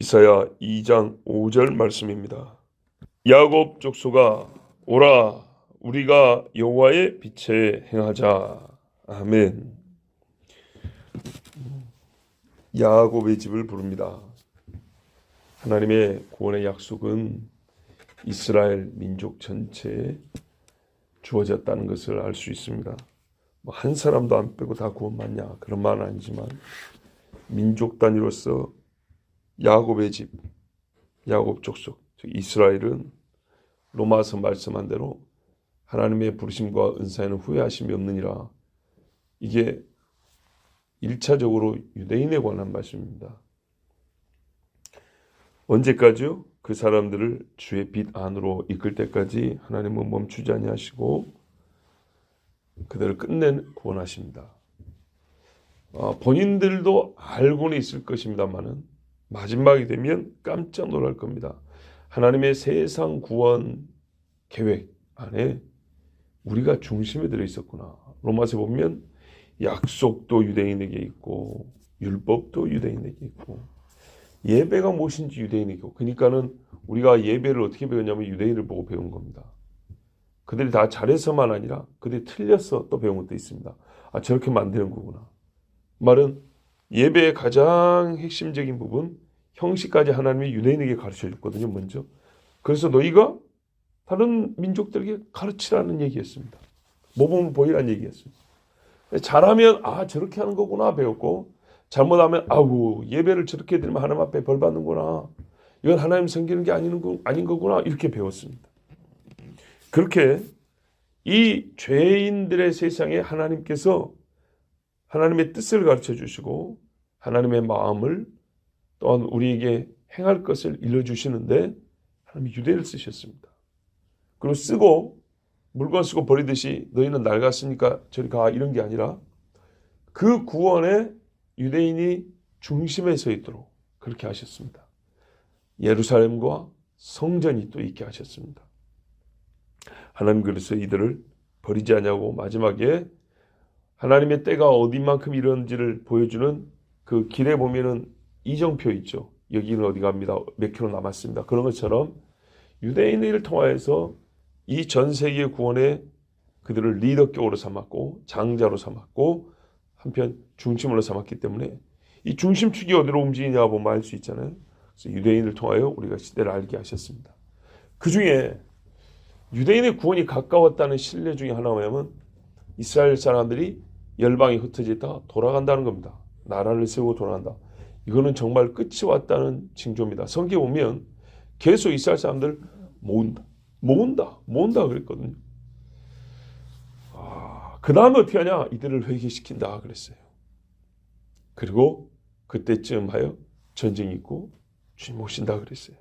이사야 2장 5절 말씀입니다. 야곱 족속아 오라 우리가 여호와의 빛에 행하자. 아멘. 야곱의 집을 부릅니다. 하나님의 구원의 약속은 이스라엘 민족 전체에 주어졌다는 것을 알 수 있습니다. 한 사람도 안 빼고 다 구원받냐 그런 말은 아니지만 민족 단위로서 야곱의 집, 야곱 족속, 즉 이스라엘은 로마서 말씀한 대로 하나님의 부르심과 은사에는 후회하심이 없느니라. 이게 1차적으로 유대인에 관한 말씀입니다. 언제까지요? 그 사람들을 주의 빛 안으로 이끌 때까지 하나님은 멈추지 아니하시고 그들을 끝내 구원하십니다. 본인들도 알고는 있을 것입니다만은 마지막이 되면 깜짝 놀랄 겁니다. 하나님의 세상 구원 계획 안에 우리가 중심에 들어 있었구나. 로마서 보면 약속도 유대인에게 있고 율법도 유대인에게 있고 예배가 무엇인지 유대인에게 있고, 그러니까는 우리가 예배를 어떻게 배웠냐면 유대인을 보고 배운 겁니다. 그들이 다 잘해서만 아니라 그들이 틀려서 또 배운 것도 있습니다. 저렇게 만드는 거구나. 말은 예배의 가장 핵심적인 부분, 형식까지 하나님이 유대인에게 가르쳐 줬거든요. 먼저. 그래서 너희가 다른 민족들에게 가르치라는 얘기였습니다. 모범을 보이라는 얘기였습니다. 잘하면 저렇게 하는 거구나 배웠고, 잘못하면 예배를 저렇게 드리면 하나님 앞에 벌 받는구나. 이건 하나님 섬기는 게 아닌 거구나. 이렇게 배웠습니다. 그렇게 이 죄인들의 세상에 하나님께서 하나님의 뜻을 가르쳐 주시고 하나님의 마음을 또한 우리에게 행할 것을 일러주시는데 하나님이 유대를 쓰셨습니다. 그리고 쓰고 물건 쓰고 버리듯이 너희는 낡았으니까 저리 가 이런 게 아니라 그 구원에 유대인이 중심에 서 있도록 그렇게 하셨습니다. 예루살렘과 성전이 또 있게 하셨습니다. 하나님 그래서 이들을 버리지 않냐고 마지막에 하나님의 때가 어디만큼 이런지를 보여주는 그 길에 보면은 이정표 있죠. 여기는 어디 갑니다. 몇 킬로 남았습니다. 그런 것처럼 유대인을 통하여서 이 전 세계 구원에 그들을 리더격으로 삼았고 장자로 삼았고 한편 중심으로 삼았기 때문에 이 중심축이 어디로 움직이냐 보면 알 수 있잖아요. 그래서 유대인을 통하여 우리가 시대를 알게 하셨습니다. 그 중에 유대인의 구원이 가까웠다는 신뢰 중에 하나가 이스라엘 사람들이 열방이 흩어지다 돌아간다는 겁니다. 나라를 세우고 돌아간다. 이거는 정말 끝이 왔다는 징조입니다. 성경에 보면 계속 이스라엘 사람들 모은다 그랬거든요. 그 다음에 어떻게 하냐? 이들을 회개시킨다 그랬어요. 그리고 그때쯤 하여 전쟁이 있고 주님 오신다 그랬어요.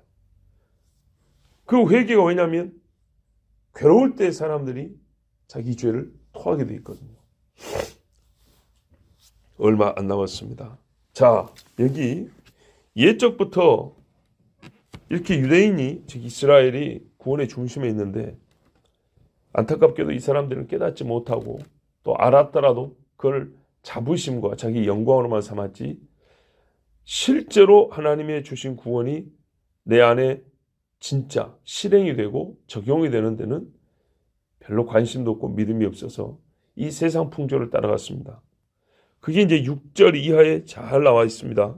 그 회개가 왜냐하면 괴로울 때 사람들이 자기 죄를 토하게 돼 있거든요. 얼마 안 남았습니다. 자, 여기 옛적부터 이렇게 유대인이 즉 이스라엘이 구원의 중심에 있는데 안타깝게도 이 사람들은 깨닫지 못하고 또 알았더라도 그걸 자부심과 자기 영광으로만 삼았지 실제로 하나님의 주신 구원이 내 안에 진짜 실행이 되고 적용이 되는 데는 별로 관심도 없고 믿음이 없어서 이 세상 풍조를 따라갔습니다. 그게 이제 6절 이하에 잘 나와 있습니다.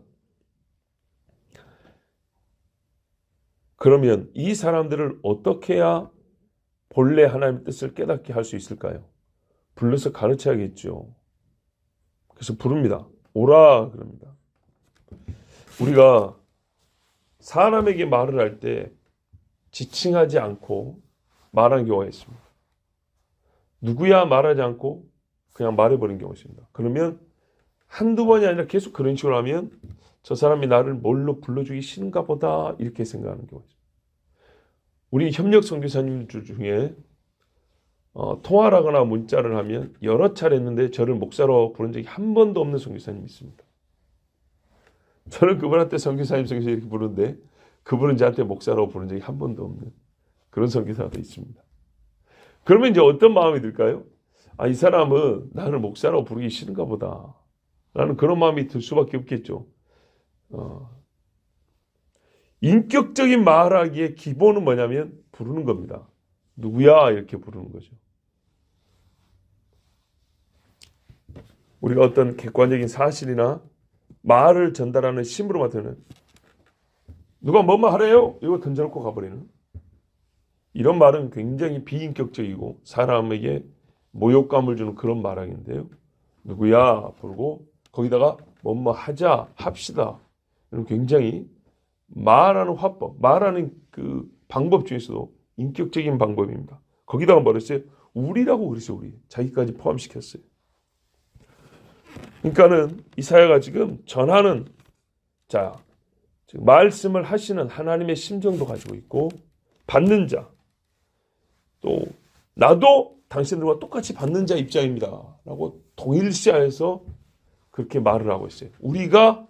그러면 이 사람들을 어떻게 해야 본래 하나님의 뜻을 깨닫게 할 수 있을까요? 불러서 가르쳐야겠죠. 그래서 부릅니다. 오라 그럽니다. 우리가 사람에게 말을 할 때 지칭하지 않고 말하는 경우가 있습니다. 누구야 말하지 않고 그냥 말해버린 경우가 있습니다. 그러면 한두 번이 아니라 계속 그런 식으로 하면 저 사람이 나를 뭘로 불러주기 싫은가 보다 이렇게 생각하는 경우가 있습니다. 우리 협력 선교사님들 중에 통화를 하거나 문자를 하면 여러 차례 했는데 저를 목사로 부른 적이 한 번도 없는 선교사님이 있습니다. 저는 그분한테 선교사님 이렇게 부르는데 그분은 저한테 목사로 부른 적이 한 번도 없는 그런 선교사도 있습니다. 그러면 이제 어떤 마음이 들까요? 이 사람은 나를 목사라고 부르기 싫은가 보다 라는 그런 마음이 들 수밖에 없겠죠. 인격적인 말하기의 기본은 뭐냐면 부르는 겁니다. 누구야? 이렇게 부르는 거죠. 우리가 어떤 객관적인 사실이나 말을 전달하는 심부름 같은 누가 뭐뭐 하래요? 이거 던져놓고 가버리는 이런 말은 굉장히 비인격적이고 사람에게 모욕감을 주는 그런 말하기인데요. 누구야? 부르고 거기다가 뭐뭐 하자, 합시다. 이런 굉장히 말하는 화법, 말하는 그 방법 중에서도 인격적인 방법입니다. 거기다가 뭐랬어요? 우리라고 그랬어요. 우리. 자기까지 포함시켰어요. 그러니까는 이사야가 지금 전하는 자, 지금 말씀을 하시는 하나님의 심정도 가지고 있고 받는 자, 또 나도 당신들과 똑같이 받는 자 입장입니다. 라고 동일시하여서 그렇게 말을 하고 있어요. 우리가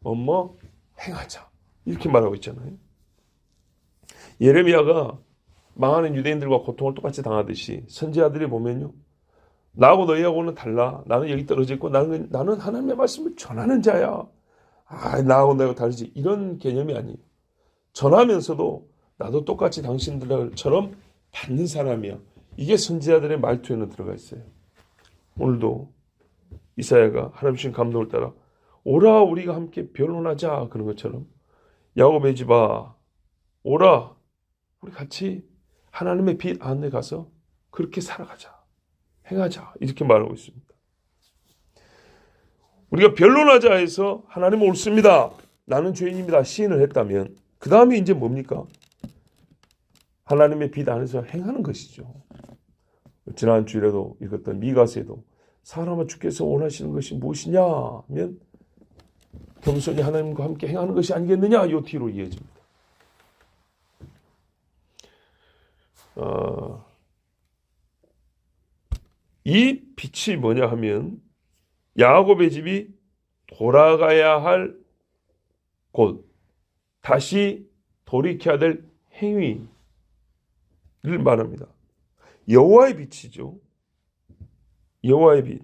뭐뭐 행하자. 이렇게 말하고 있잖아요. 예레미야가 망하는 유대인들과 고통을 똑같이 당하듯이 선지자들이 보면요. 나하고 너희하고는 달라. 나는 여기 떨어져 있고 나는 하나님의 말씀을 전하는 자야. 나하고 너희하고 다르지. 이런 개념이 아니에요. 전하면서도 나도 똑같이 당신들처럼 받는 사람이야. 이게 선지자들의 말투에는 들어가 있어요. 오늘도 이사야가 하나님 주신 감동을 따라 오라 우리가 함께 변론하자 그런 것처럼 야곱의 집아 오라 우리 같이 하나님의 빛 안에 가서 그렇게 살아가자. 행하자. 이렇게 말하고 있습니다. 우리가 변론하자 해서 하나님 옳습니다. 나는 죄인입니다. 시인을 했다면 그 다음에 이제 뭡니까? 하나님의 빛 안에서 행하는 것이죠. 지난 주일에도 읽었던 미가서에도 사람아 주께서 원하시는 것이 무엇이냐 하면 겸손히 하나님과 함께 행하는 것이 아니겠느냐 이 뒤로 이어집니다. 이 빛이 뭐냐 하면 야곱의 집이 돌아가야 할 곳, 다시 돌이켜야 될 행위를 말합니다. 여호와의 빛이죠. 여호와의 빛.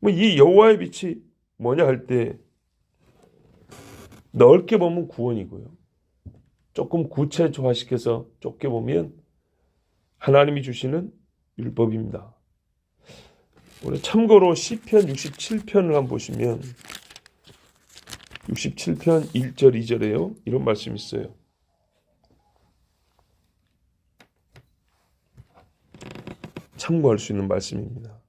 이 여호와의 빛이 뭐냐 할 때 넓게 보면 구원이고요. 조금 구체화시켜서 좁게 보면 하나님이 주시는 율법입니다. 우리 참고로 시편 67편을 한번 보시면 67편 1절 2절에요. 이런 말씀이 있어요. 참고할 수 있는 말씀입니다.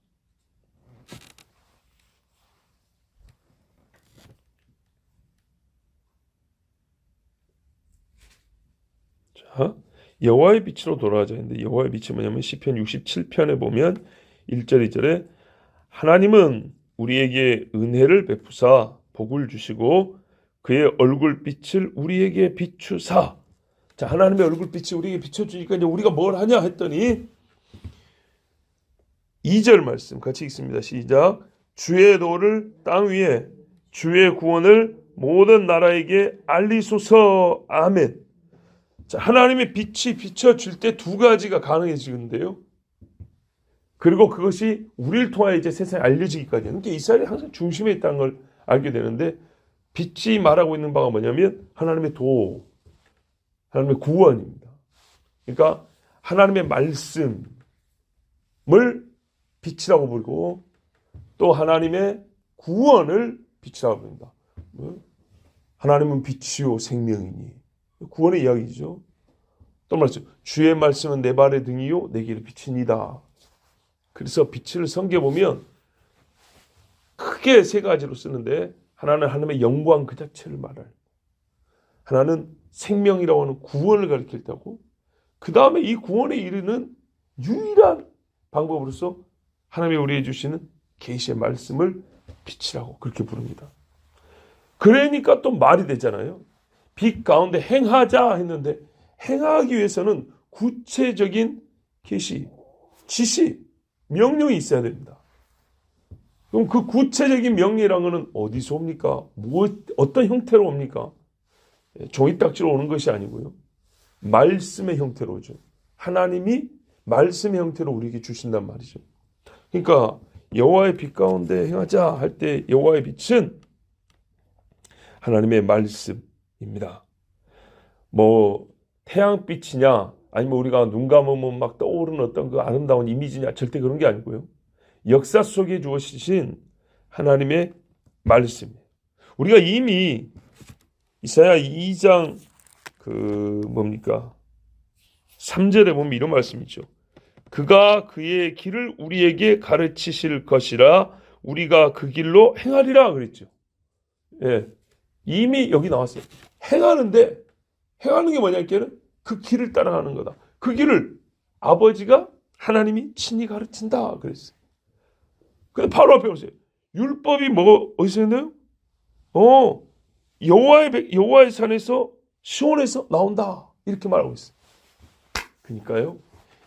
자, 여호와의 빛으로 돌아가자 했는데 여호와의 빛이 뭐냐면 시편 67편에 보면 1절 2절에 하나님은 우리에게 은혜를 베푸사 복을 주시고 그의 얼굴빛을 우리에게 비추사. 자, 하나님의 얼굴빛이 우리에게 비춰주니까 이제 우리가 뭘 하냐 했더니 2절 말씀 같이 읽습니다. 시작. 주의 도를 땅 위에 주의 구원을 모든 나라에게 알리소서. 아멘. 자, 하나님의 빛이 비춰줄 때 두 가지가 가능해지는데요. 그리고 그것이 우리를 통하여 이제 세상에 알려지기까지. 그러니까 이스라엘이 항상 중심에 있다는 걸 알게 되는데 빛이 말하고 있는 바가 뭐냐면 하나님의 도, 하나님의 구원입니다. 그러니까 하나님의 말씀을 빛이라고 부르고 또 하나님의 구원을 빛이라고 부릅니다. 하나님은 빛이요 생명이니. 구원의 이야기죠. 또 말씀, 주의 말씀은 내 발의 등이요 내 길의 빛이니다. 그래서 빛을 성경에 보면 크게 세 가지로 쓰는데 하나는 하나님의 영광 그 자체를 말할, 하나는 생명이라고 하는 구원을 가리킬 때고, 그 다음에 이 구원에 이르는 유일한 방법으로서 하나님이 우리에게 주시는 계시의 말씀을 빛이라고 그렇게 부릅니다. 그러니까 또 말이 되잖아요. 빛 가운데 행하자 했는데 행하기 위해서는 구체적인 계시, 지시, 명령이 있어야 됩니다. 그럼 그 구체적인 명령이라는 것은 어디서 옵니까? 어떤 형태로 옵니까? 종이딱지로 오는 것이 아니고요. 말씀의 형태로 오죠. 하나님이 말씀의 형태로 우리에게 주신단 말이죠. 그러니까 여호와의 빛 가운데 행하자 할 때 여호와의 빛은 하나님의 말씀입니다. 뭐 태양빛이냐 아니면 우리가 눈 감으면 막 떠오르는 어떤 그 아름다운 이미지냐 절대 그런 게 아니고요. 역사 속에 주어지신 하나님의 말씀이에요. 우리가 이미 이사야 2장 뭡니까? 3절에 보면 이런 말씀이죠. 그가 그의 길을 우리에게 가르치실 것이라 우리가 그 길로 행하리라 그랬죠. 예. 이미 여기 나왔어요. 행하는 게 뭐냐면은 그 길을 따라가는 거다. 그 길을 아버지가 하나님이 친히 가르친다 그랬어요. 근데 바로 앞에 보세요. 율법이 뭐 어디서 있나요? 여호와의 산에서 시온에서 나온다 이렇게 말하고 있어요. 그러니까요.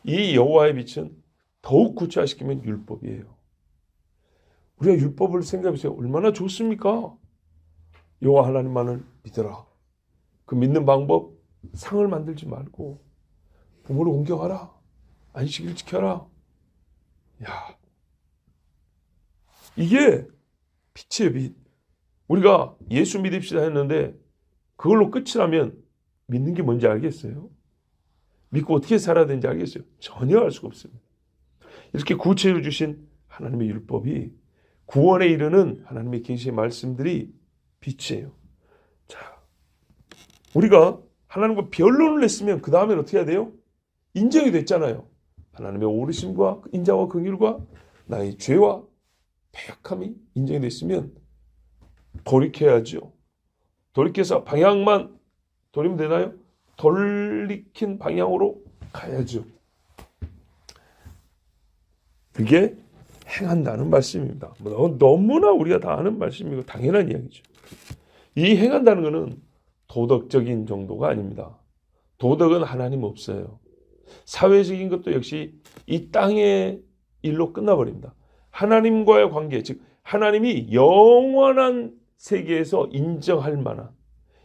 이 여호와의 빛은 더욱 구체화시키면 율법이에요. 우리가 율법을 생각해보세요. 얼마나 좋습니까? 여호와 하나님만을 믿어라. 그 믿는 방법 상을 만들지 말고 부모를 공경하라. 안식일 지켜라. 야, 이게 빛이에요, 빛. 우리가 예수 믿읍시다 했는데 그걸로 끝이라면 믿는 게 뭔지 알겠어요? 믿고 어떻게 살아야 되는지 알겠어요? 전혀 알 수가 없습니다. 이렇게 구체로 주신 하나님의 율법이 구원에 이르는 하나님의 계시의 말씀들이 빛이에요. 자, 우리가 하나님과 변론을 했으면 그 다음엔 어떻게 해야 돼요? 인정이 됐잖아요. 하나님의 오르심과 인자와 긍휼과 나의 죄와 패역함이 인정이 됐으면 돌이켜야죠. 돌이켜서 방향만 돌리면 되나요? 돌이킨 방향으로 가야죠. 그게 행한다는 말씀입니다. 너무나 우리가 다 아는 말씀이고 당연한 이야기죠. 이 행한다는 것은 도덕적인 정도가 아닙니다. 도덕은 하나님 없어요. 사회적인 것도 역시 이 땅의 일로 끝나버립니다. 하나님과의 관계, 즉 하나님이 영원한 세계에서 인정할 만한,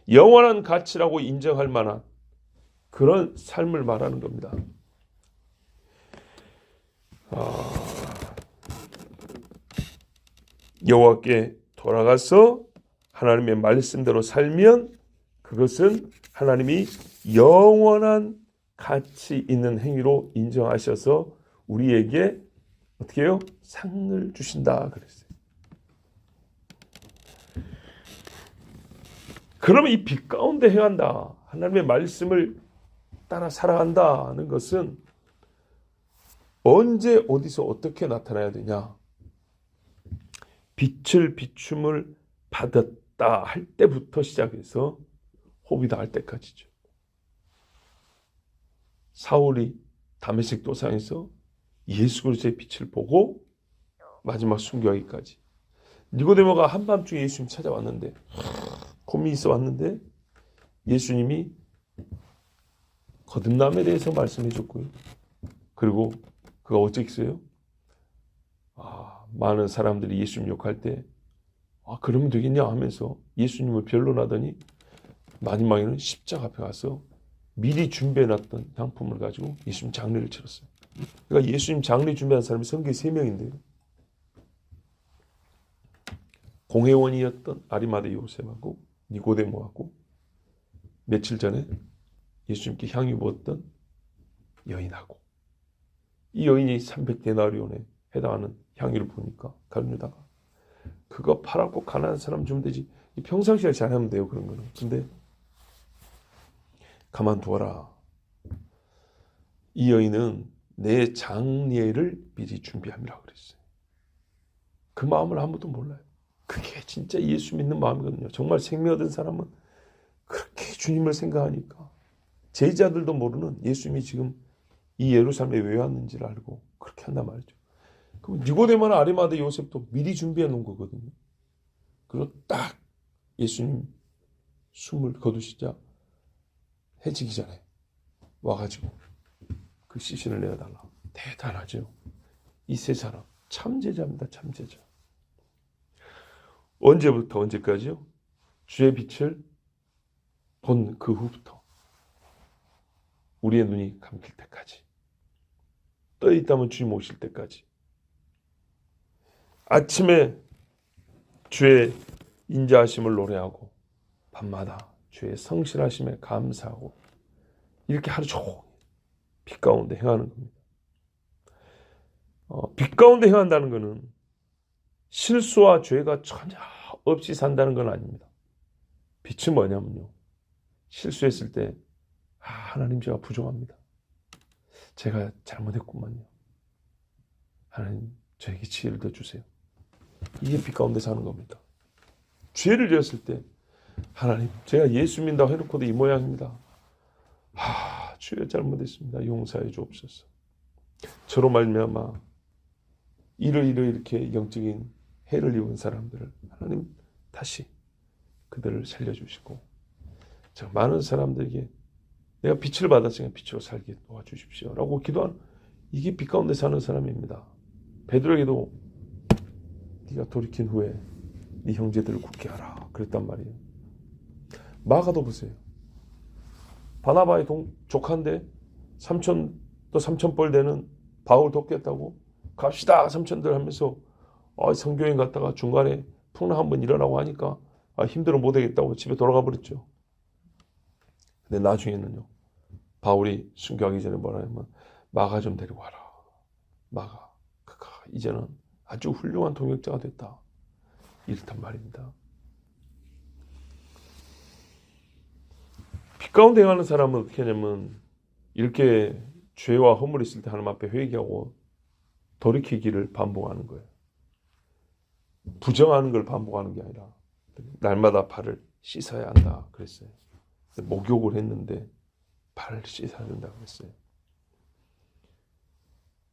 영원한 가치라고 인정할 만한 그런 삶을 말하는 겁니다. 여호와께 돌아가서 하나님의 말씀대로 살면 그것은 하나님이 영원한 가치 있는 행위로 인정하셔서 우리에게 어떻게 해요? 상을 주신다 그랬어요. 그러면 이 빛 가운데 행한다, 하나님의 말씀을 따라 살아간다는 것은 언제 어디서 어떻게 나타나야 되냐? 빛을 비춤을 받았다 할 때부터 시작해서 호비다 할 때까지죠. 사울이 다메섹 도상에서 예수 그리스도의 빛을 보고 마지막 순교하기까지. 니고데모가 한밤중에 예수님 찾아왔는데 고민이 있어 왔는데 예수님이 거듭남에 대해서 말씀해 줬고요. 그리고 그가 어쩌겠어요? 많은 사람들이 예수님 욕할 때 그러면 되겠냐 하면서 예수님을 변론하더니 마지막에는 십자가 앞에 가서 미리 준비해놨던 향품을 가지고 예수님 장례를 치렀어요. 그러니까 예수님 장례 준비한 사람이 성경에 3명인데요. 공회원이었던 아리마대 요셉하고 니고데모하고 며칠 전에 예수님께 향유 부었던 여인하고, 이 여인이 300데나리온에 해당하는 향유를 보니까 가룟유다가 그거 팔아고 가난한 사람 주면 되지, 평상시에 잘하면 돼요 그런 거는. 근데 가만두어라. 이 여인은 내 장례를 미리 준비함이라고 그랬어요. 그 마음을 아무도 몰라요. 그게 진짜 예수 믿는 마음이거든요. 정말 생명 얻은 사람은 그렇게 주님을 생각하니까 제자들도 모르는 예수님이 지금 이 예루살렘에 왜 왔는지를 알고 그렇게 한단 말이죠. 그럼 니고데모나 아리마대 요셉도 미리 준비해 놓은 거거든요. 그리고 딱 예수님 숨을 거두시자 해지기 전에 와가지고 그 시신을 내어달라. 대단하죠. 이 세 사람 참 제자입니다. 참 제자. 언제부터 언제까지요? 주의 빛을 본 그 후부터 우리의 눈이 감길 때까지, 떠 있다면 주님 오실 때까지, 아침에 주의 인자하심을 노래하고 밤마다 주의 성실하심에 감사하고 이렇게 하루 종일 빛 가운데 행하는 겁니다. 빛 가운데 행한다는 것은 실수와 죄가 전혀 없이 산다는 건 아닙니다. 빛은 뭐냐면요, 실수했을 때 하나님 제가 부족합니다. 제가 잘못했구만요. 하나님 저에게 지혜를 더 주세요. 이게 빛 가운데 사는 겁니다. 죄를 지었을 때 하나님 제가 예수 믿는다고 해놓고도 이 모양입니다. 주여 잘못했습니다. 용서해 주옵소서. 저로 말미암아 이렇게 영적인 해를 입은 사람들을 하나님 다시 그들을 살려주시고 많은 사람들에게 내가 빛을 받았으니까 빛으로 살게 도와주십시오 라고 기도하는, 이게 빛 가운데 사는 사람입니다. 베드로에게도 네가 돌이킨 후에 네 형제들을 굳게 하라 그랬단 말이에요. 마가도 보세요. 바나바의 조카인데 또 삼촌뻘 되는 바울 돕겠다고 갑시다 삼촌들 하면서 성교행 갔다가 중간에 풍랑 한번 일어나고 하니까 힘들어 못하겠다고 집에 돌아가 버렸죠. 근데 나중에는요, 바울이 순교하기 전에 뭐라 하면 마가 좀 데리고 와라. 마가 그가 이제는 아주 훌륭한 동역자가 됐다. 이렇단 말입니다. 빛 가운데 행하는 사람은 어떻게 하냐면 이렇게 죄와 허물이 있을 때 하나님 앞에 회개하고 돌이키기를 반복하는 거예요. 부정하는 걸 반복하는 게 아니라 날마다 발을 씻어야 한다 그랬어요. 목욕을 했는데 발을 씻어야 된다 그랬어요.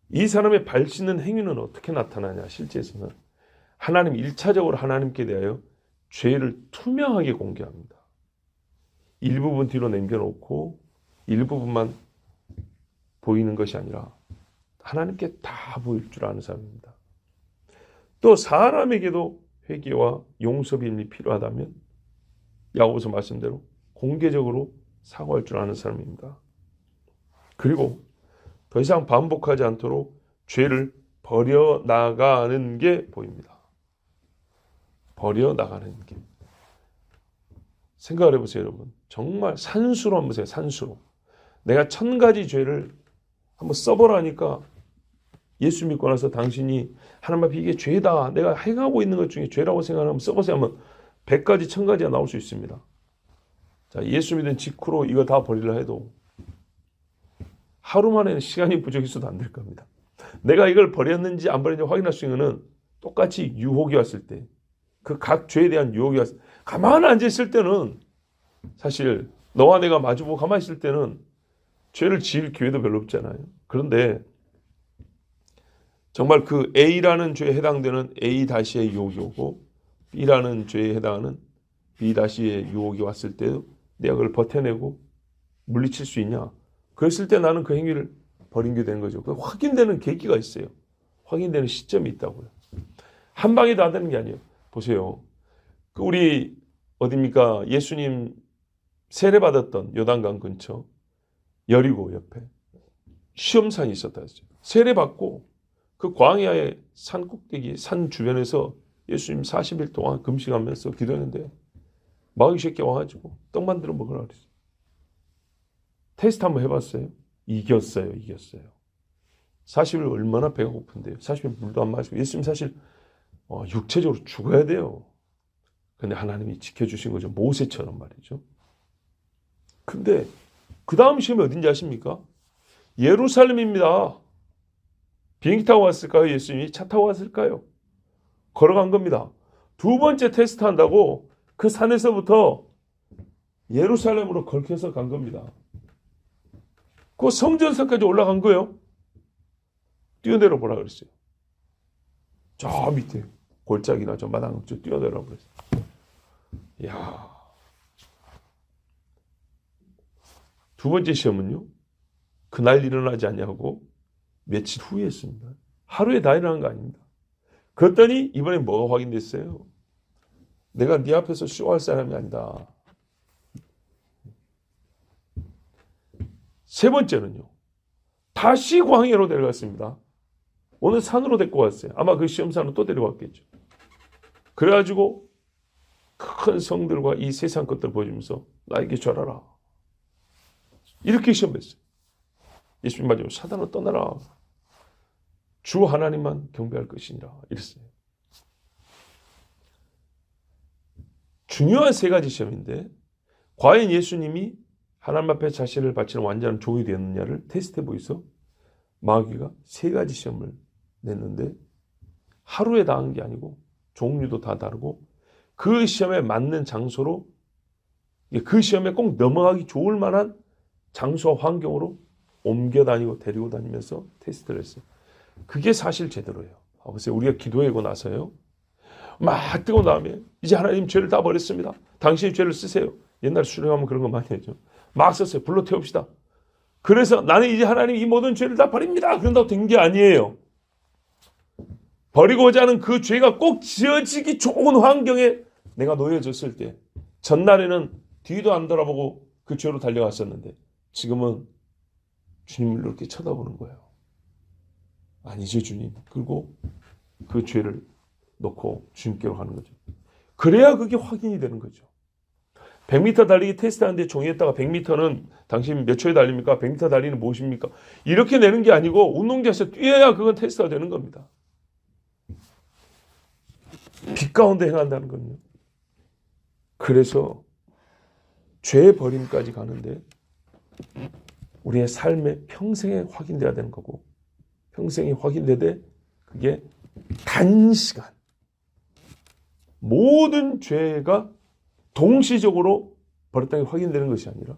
이 사람의 발 씻는 행위는 어떻게 나타나냐? 실제에서는 하나님 1차적으로 하나님께 대하여 죄를 투명하게 공개합니다. 일부분 뒤로 남겨놓고 일부분만 보이는 것이 아니라 하나님께 다 보일 줄 아는 사람입니다. 또 사람에게도 회개와 용서비임이 필요하다면 야고보서 말씀대로 공개적으로 사과할 줄 아는 사람입니다. 그리고 더 이상 반복하지 않도록 죄를 버려나가는 게 보입니다. 버려나가는 게. 생각을 해보세요, 여러분. 정말 산수로 한번 보세요. 산수로. 내가 1000가지 죄를 한번 써보라니까 예수 믿고 나서 당신이 하나님 앞에 이게 죄다, 내가 행하고 있는 것 중에 죄라고 생각하면 써보세요 하면 100가지, 1000가지가 나올 수 있습니다. 자, 예수 믿은 직후로 이거 다 버리려 해도 하루 만에는 시간이 부족해서도 안 될 겁니다. 내가 이걸 버렸는지 안 버렸는지 확인할 수 있는 것은 똑같이 유혹이 왔을 때, 그 각 죄에 대한 유혹이 왔을 때, 가만히 앉아있을 때는 사실 너와 내가 마주보고 가만히 있을 때는 죄를 지을 기회도 별로 없잖아요. 그런데 정말 그 A라는 죄에 해당되는 A-의 유혹이 오고 B라는 죄에 해당하는 B-의 유혹이 왔을 때 내가 그걸 버텨내고 물리칠 수 있냐? 그랬을 때 나는 그 행위를 버린 게 되는 거죠. 확인되는 계기가 있어요. 확인되는 시점이 있다고요. 한 방에 다 되는 게 아니에요. 보세요. 우리 어디입니까? 예수님 세례받았던 요단강 근처 여리고 옆에 시험산이 있었다 했어요. 세례받고 그 광야의 산 꼭대기, 산 주변에서 예수님 40일 동안 금식하면서 기도했는데 마귀 새끼 와가지고 떡 만들어 먹으라 그랬어요. 테스트 한번 해봤어요. 이겼어요. 40일 얼마나 배가 고픈데요. 40일 물도 안 마시고 예수님 사실 육체적으로 죽어야 돼요. 근데 하나님이 지켜주신 거죠. 모세처럼 말이죠. 근데 그 다음 시험이 어딘지 아십니까? 예루살렘입니다. 비행기 타고 왔을까요? 예수님이 차 타고 왔을까요? 걸어간 겁니다. 두 번째 테스트 한다고 그 산에서부터 예루살렘으로 걸켜서 간 겁니다. 그 성전선까지 올라간 거예요. 뛰어내려 보라 그랬어요. 저 밑에 골짜기나 저 마당 저 뛰어내려 그랬어요. 이야. 두 번째 시험은요. 그날 일어나지 않냐고 며칠 후에 했습니다. 하루에 다 일어난 거 아닙니다. 그랬더니 이번에 뭐가 확인됐어요? 내가 네 앞에서 쇼할 사람이 아니다. 세 번째는요. 다시 광야로 데려갔습니다. 오늘 산으로 데리고 왔어요. 아마 그 시험산으로 또 데려갔겠죠. 그래가지고 큰 큰 성들과 이 세상 것들 보여주면서 나에게 절하라. 이렇게 시험했어요. 예수님 마지막으로 사단을 떠나라. 주 하나님만 경배할 것이니라. 이랬어요. 중요한 세 가지 시험인데 과연 예수님이 하나님 앞에 자신을 바치는 완전한 종이 되었느냐를 테스트해 보이소 마귀가 세 가지 시험을 냈는데 하루에 다 한 게 아니고 종류도 다 다르고 그 시험에 맞는 장소로 그 시험에 꼭 넘어가기 좋을 만한 장소와 환경으로 옮겨 다니고 데리고 다니면서 테스트를 했어요. 그게 사실 제대로예요. 보세요. 우리가 기도하고 나서요. 막 뜨거운 다음에 이제 하나님 죄를 다 버렸습니다. 당신이 죄를 쓰세요. 옛날 수련하면 그런 거 많이 했죠. 막 썼어요. 불러 태웁시다. 그래서 나는 이제 하나님 이 모든 죄를 다 버립니다. 그런다고 된 게 아니에요. 버리고자 하는 그 죄가 꼭 지어지기 좋은 환경에 내가 놓여졌을 때 전날에는 뒤도 안 돌아보고 그 죄로 달려갔었는데 지금은 주님을 이렇게 쳐다보는 거예요. 아니죠 주님. 그리고 그 죄를 놓고 주님께로 가는 거죠. 그래야 그게 확인이 되는 거죠. 100m 달리기 테스트하는데 종이에다가 100m는 당신 몇 초에 달립니까? 100m 달리는 무엇입니까? 이렇게 내는 게 아니고 운동장에서 뛰어야 그건 테스트가 되는 겁니다. 빛 가운데 행한다는 건요. 그래서 죄 버림까지 가는데 우리의 삶의 평생에 확인돼야 되는 거고 평생이 확인되되 그게 단시간 모든 죄가 동시적으로 버렸다는 게 확인되는 것이 아니라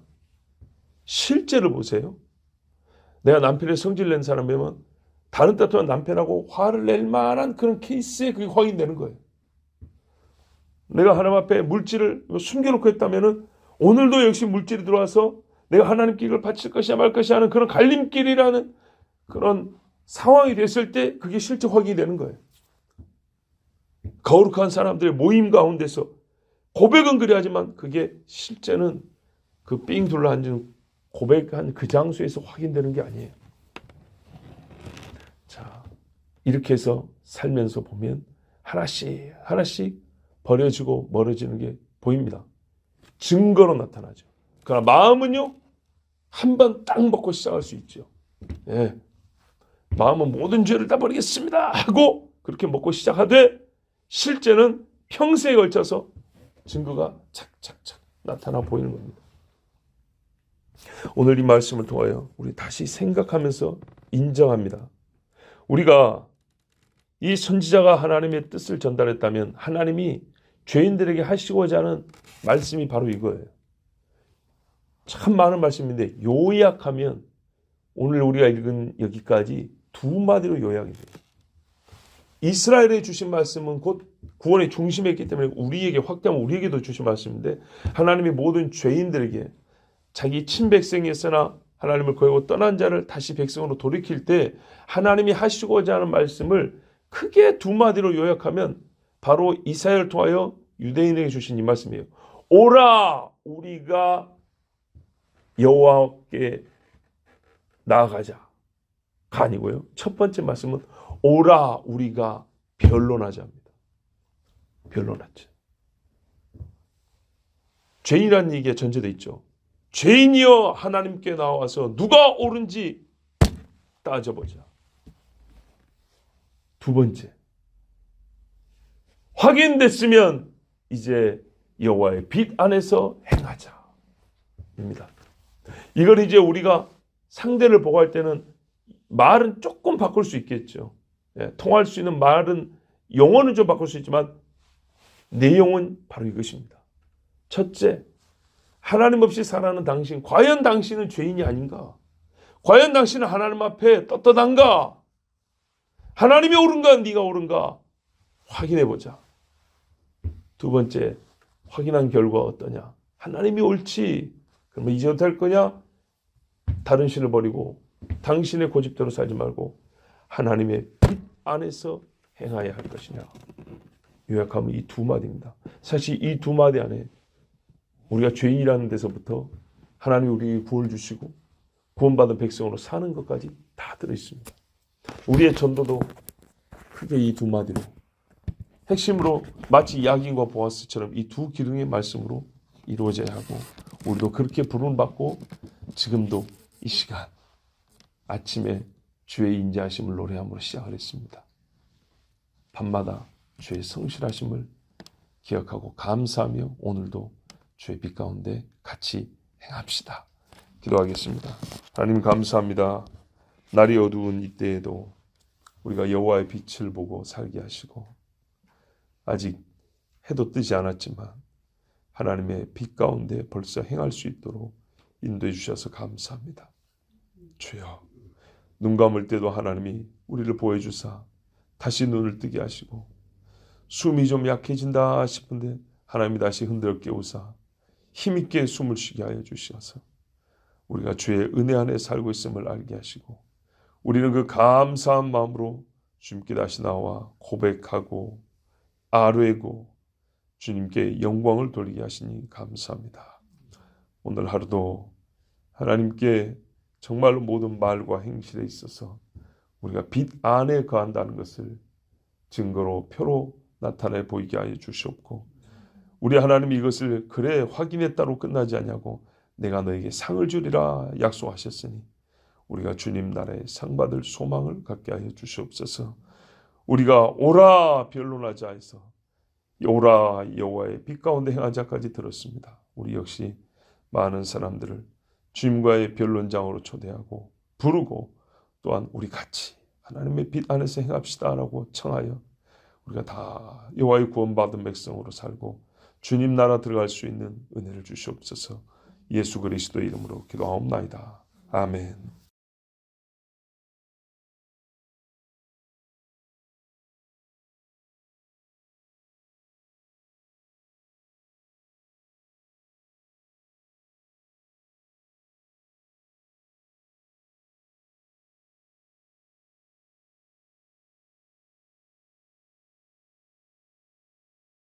실제를 보세요. 내가 남편의 성질 낸 사람이면 다른 따뜻한 남편하고 화를 낼 만한 그런 케이스에 그게 확인되는 거예요. 내가 하나님 앞에 물질을 숨겨놓고 했다면 오늘도 역시 물질이 들어와서 내가 하나님께 이걸 바칠 것이냐 말 것이냐 하는 그런 갈림길이라는 그런 상황이 됐을 때 그게 실제 확인이 되는 거예요. 거룩한 사람들의 모임 가운데서 고백은 그래야지만 그게 실제는 그 삥 둘러앉은 고백한 그 장소에서 확인되는 게 아니에요. 자, 이렇게 해서 살면서 보면 하나씩 하나씩 버려지고 멀어지는 게 보입니다. 증거로 나타나죠. 그러나 마음은요, 한 번 딱 먹고 시작할 수 있죠. 예. 마음은 모든 죄를 다 버리겠습니다 하고 그렇게 먹고 시작하되 실제는 평생에 걸쳐서 증거가 착착착 나타나 보이는 겁니다. 오늘 이 말씀을 통하여 우리 다시 생각하면서 인정합니다. 우리가 이 선지자가 하나님의 뜻을 전달했다면 하나님이 죄인들에게 하시고자 하는 말씀이 바로 이거예요. 참 많은 말씀인데 요약하면 오늘 우리가 읽은 여기까지 두 마디로 요약이 돼요. 이스라엘에 주신 말씀은 곧 구원의 중심에 있기 때문에 우리에게 확대하면 우리에게도 주신 말씀인데 하나님이 모든 죄인들에게 자기 친백성이었으나 하나님을 거역하고 떠난 자를 다시 백성으로 돌이킬 때 하나님이 하시고자 하는 말씀을 크게 두 마디로 요약하면 바로 이사야를 통하여 유대인에게 주신 이 말씀이에요. 오라 우리가 여호와께 나아가자가 아니고요. 첫 번째 말씀은 오라 우리가 변론하자 합니다. 변론하자. 죄인이라는 얘기가 전제되어 있죠. 죄인이여 하나님께 나와서 누가 옳은지 따져보자. 두 번째, 확인됐으면 이제 여호와의 빛 안에서 행하자입니다. 이걸 이제 우리가 상대를 보고할 때는 말은 조금 바꿀 수 있겠죠. 예, 통할 수 있는 말은 용어는 좀 바꿀 수 있지만 내용은 바로 이것입니다. 첫째, 하나님 없이 살아가는 당신, 과연 당신은 죄인이 아닌가? 과연 당신은 하나님 앞에 떳떳한가? 하나님이 옳은가? 네가 옳은가? 확인해보자. 두 번째, 확인한 결과 어떠냐? 하나님이 옳지. 그러면 이제 어떻게 할 거냐? 다른 신을 버리고 당신의 고집대로 살지 말고 하나님의 빛 안에서 행하여야 할 것이냐. 요약하면 이 두 마디입니다. 사실 이 두 마디 안에 우리가 죄인이라는 데서부터 하나님이 우리에게 구원을 주시고 구원받은 백성으로 사는 것까지 다 들어있습니다. 우리의 전도도 크게 이 두 마디로 핵심으로 마치 야긴과 보아스처럼 이 두 기둥의 말씀으로 이루어져야 하고 우리도 그렇게 부름받고 지금도 이 시간 아침에 주의 인자하심을 노래함으로 시작을 했습니다. 밤마다 주의 성실하심을 기억하고 감사하며 오늘도 주의 빛 가운데 같이 행합시다. 기도하겠습니다. 하나님 감사합니다. 날이 어두운 이때에도 우리가 여호와의 빛을 보고 살게 하시고 아직 해도 뜨지 않았지만 하나님의 빛 가운데 벌써 행할 수 있도록 인도해 주셔서 감사합니다. 주여, 눈 감을 때도 하나님이 우리를 보여주사 다시 눈을 뜨게 하시고 숨이 좀 약해진다 싶은데 하나님이 다시 흔들어 깨우사 힘있게 숨을 쉬게 하여 주셔서 우리가 주의 은혜 안에 살고 있음을 알게 하시고 우리는 그 감사한 마음으로 주님께 다시 나와 고백하고 아뢰고 주님께 영광을 돌리게 하시니 감사합니다. 오늘 하루도 하나님께 정말로 모든 말과 행실에 있어서 우리가 빛 안에 거한다는 것을 증거로 표로 나타내 보이게 하여 주시옵고 우리 하나님이 이것을 그래 확인했다로 끝나지 않냐고 내가 너에게 상을 주리라 약속하셨으니 우리가 주님 나라에 상 받을 소망을 갖게 하여 주시옵소서. 우리가 오라 변론하자 해서 오라 여호와의 빛 가운데 행하자까지 들었습니다. 우리 역시 많은 사람들을 주님과의 변론장으로 초대하고 부르고 또한 우리 같이 하나님의 빛 안에서 행합시다라고 청하여 우리가 다 여호와의 구원받은 백성으로 살고 주님 나라 들어갈 수 있는 은혜를 주시옵소서. 예수 그리스도 이름으로 기도하옵나이다. 아멘.